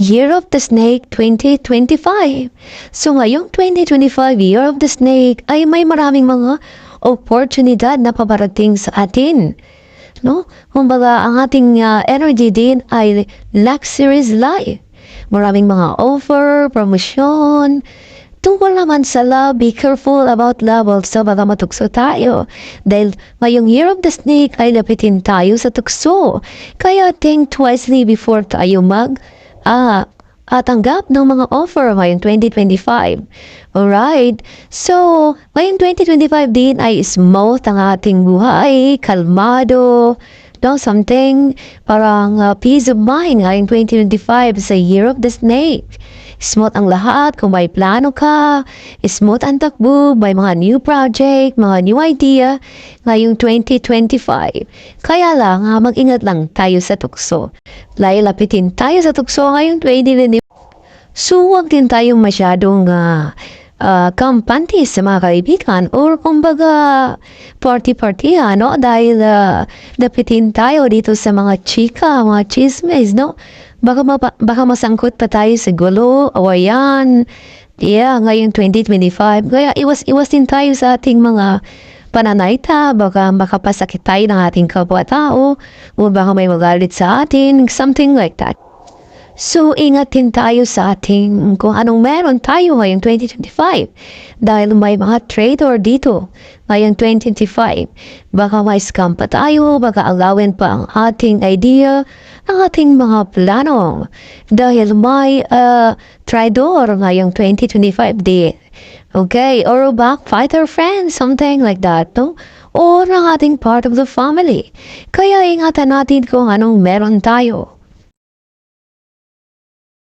Year of the Snake 2025. So ngayong 2025 Year of the Snake ay may maraming mga oportunidad na pabarating sa atin. No? Kumbaga, ang ating energy din ay luxurious life. Maraming mga offer, promosyon. Tungkol naman sa love, be careful about love also baka matukso tayo. Dahil ngayong Year of the Snake ay lapitin tayo sa tukso. Kaya think twicely before tayo tanggap ng mga offer ngayong 2025. Alright? So, ngayong 2025 din ay smooth ang ating buhay, kalmado, no, something parang peace of mind ngayong 2025 sa Year of the Snake. Smooth ang lahat kung may plano ka, smooth ang takbo, may mga new project, mga new idea ngayong 2025. Kaya lang, mag-ingat lang tayo sa tukso. Lapitin tayo sa tukso ngayong 2025. So, huwag din tayong masyadong kampante sa mga kaibigan or kumbaga party-party, no? Dahil lapitin tayo dito sa mga chika, mga chismes, no? Baka masangkot pa tayo sa gulo, awayan. Yeah, ngayong 2025. Kaya iwas din tayo sa ating mga pananayta. Baka makapasakit tayo ng ating kapwa-tao o baka may magalit sa atin, something like that. So, ingatin tayo sa ating kung anong meron tayo ngayong 2025. Dahil may mga traitor dito ngayong 2025. Baka may scam pa tayo, baka alawin pa ang ating idea, ang ating mga plano. Dahil may traitor ngayong 2025 din. Okay, or backfighter friends, something like that, no? Or ang ating part of the family. Kaya ingatan natin kung anong meron tayo.